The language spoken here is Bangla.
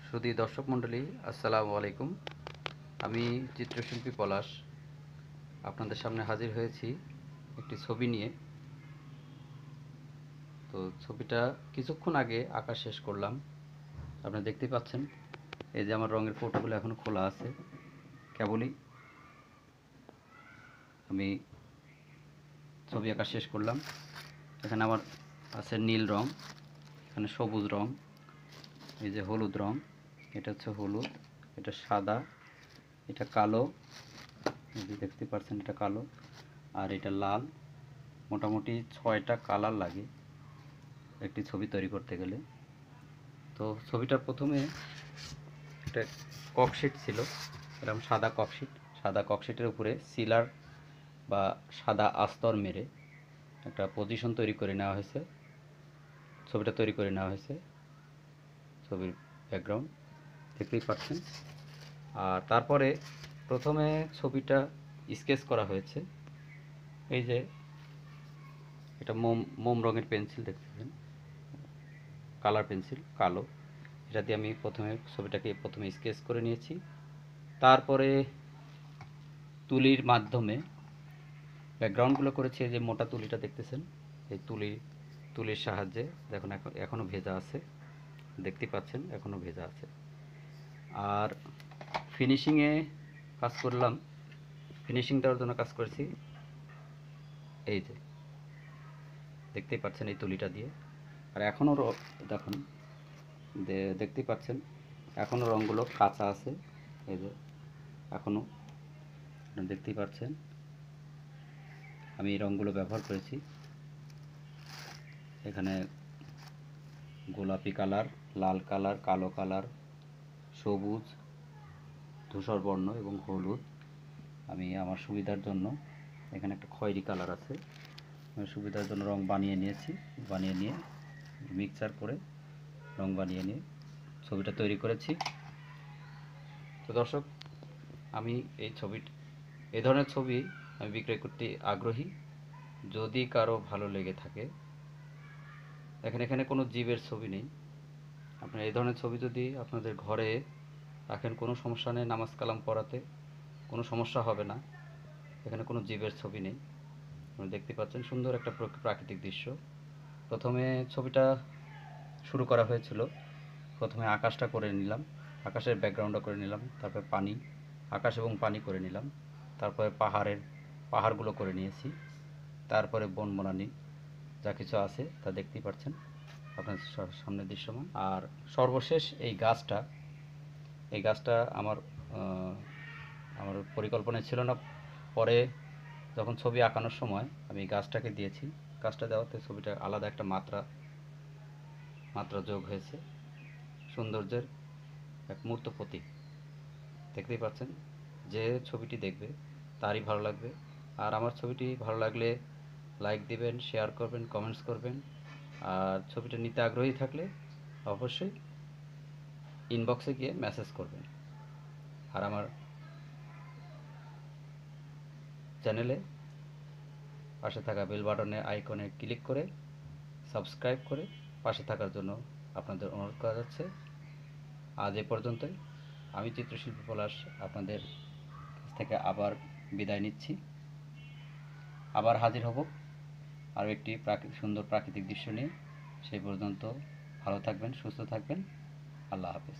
সুধী দর্শক মণ্ডলী, আসসালামু আলাইকুম। আমি চিত্রশিল্পী পলাশ আপনাদের সামনে হাজির হয়েছি একটি ছবি নিয়ে। তো ছবিটা কিছুক্ষণ আগে আঁকা শেষ করলাম। আপনারা দেখতেই পাচ্ছেন, এই যে আমার রঙের কৌটোগুলো এখনো খোলা আছে। কেবলই আমি ছবি আঁকা শেষ করলাম। এখানে আমার আছে নীল রং, এখানে সবুজ রং, এই যে হলুদ রং, এটা হচ্ছে হলুদ, এটা সাদা, এটা কালো, এই যে দেখতে পাচ্ছেন এটা কালো, আর এটা লাল। মোটামুটি 6টা কালার লাগে একটি ছবি তৈরি করতে গেলে। তো ছবিটা প্রথমে একটা ককশিট ছিল, এরকম সাদা ককশিটের উপরে সিলার বা সাদা আস্তর মেরে একটা পজিশন তৈরি করে নেওয়া হয়েছে। ছবিটা তৈরি করে নেওয়া হয়েছে, ছবির ব্যাকগ্রাউন্ড দেখতেই পাচ্ছেন। আর তারপরে প্রথমে ছবিটা স্কেচ করা হয়েছে। এই যে এটা মোম রঙের পেন্সিল দেখতেছেন, কালার পেন্সিল কালো, এটা দিয়ে আমি ছবিটাকে প্রথমে স্কেচ করে নিয়েছি। তারপরে তুলির মাধ্যমে ব্যাকগ্রাউন্ডগুলো করেছি। এই যে মোটা তুলিটা দেখতেছেন, এই তুলির সাহায্যে দেখুন এখনও ভেজা আছে, দেখতে পাচ্ছেন এখনও ভেজা আছে। আর ফিনিশিংয়ে কাজ করলাম, ফিনিশিং দেওয়ার জন্য কাজ করেছি এই যে দেখতেই পাচ্ছেন এই তুলিটা দিয়ে। আর এখনও দেখুন, দেখতেই পাচ্ছেন এখনও রঙগুলো কাঁচা আছে। এই যে এখনও দেখতেই পাচ্ছেন আমি এই রঙগুলো ব্যবহার করেছি। এখানে গোলাপি কালার, লাল কালার, কালো কালার, সবুজ, ধূসর বর্ণ এবং হলুদ। আমি আমার সুবিধার জন্য এখানে একটা খয়েরি কালার আছে, সুবিধার জন্য রং বানিয়ে নিয়েছি। বানিয়ে নিয়ে মিক্সচার করে রং বানিয়ে নিয়ে ছবিটা তৈরি করেছি। তো দর্শক, আমি এই ধরনের ছবি আমি বিক্রয় করতে আগ্রহী। যদি কারো ভালো লেগে থাকে, এখানে কোনো জীবের ছবি নেই। আপনার এই ধরনের ছবি যদি আপনাদের ঘরে রাখেন, কোনো সমস্যা নেই, নামাজ কালাম পড়াতে কোনো সমস্যা হবে না। এখানে কোনো জীবের ছবি নেই। আপনারা দেখতে পাচ্ছেন সুন্দর একটা প্রাকৃতিক দৃশ্য। প্রথমে ছবিটা শুরু করা হয়েছিল, প্রথমে আকাশটা করে নিলাম, আকাশের ব্যাকগ্রাউন্ডটা করে নিলাম, তারপরে আকাশ এবং পানি করে নিলাম, তারপরে পাহাড়গুলো করে নিয়েছি, তারপরে বনবনানী যা কিছু আছে তা দেখতেই পাচ্ছেন আপনার সামনে দৃশ্যমান। আর সর্বশেষ এই গাছটা আমার পরিকল্পনায় ছিল না। পরে যখন ছবি আঁকানোর সময় আমি এই গাছটাকে দিয়েছি। গাছটা দেওয়াতে ছবিটা আলাদা একটা মাত্রা যোগ হয়েছে, সৌন্দর্যের এক মূর্ত প্রতীক। দেখতেই পাচ্ছেন, যে ছবিটি দেখবে তারই ভালো লাগবে। আর আমার ছবিটি ভালো লাগলে লাইক দিবেন, শেয়ার করবেন, কমেন্টস করবেন। আর ছবিটা নিতে আগ্রহী থাকলে অবশ্যই ইনবক্সে গিয়ে মেসেজ করবেন। আর আমার চ্যানেলে পাশে থাকা বেল বাটনের আইকনে ক্লিক করে সাবস্ক্রাইব করে পাশে থাকার জন্য আপনাদের অনুরোধ করা যাচ্ছে। আজ এ পর্যন্তই। আমি চিত্রশিল্পী পলাশ আপনাদের কাছ থেকে আবার বিদায় নিচ্ছি। আবার হাজির হব আরও একটি সুন্দর প্রাকৃতিক দৃশ্য নিয়ে। সেই পর্যন্ত ভালো থাকবেন, সুস্থ থাকবেন। আল্লাহ হাফেজ।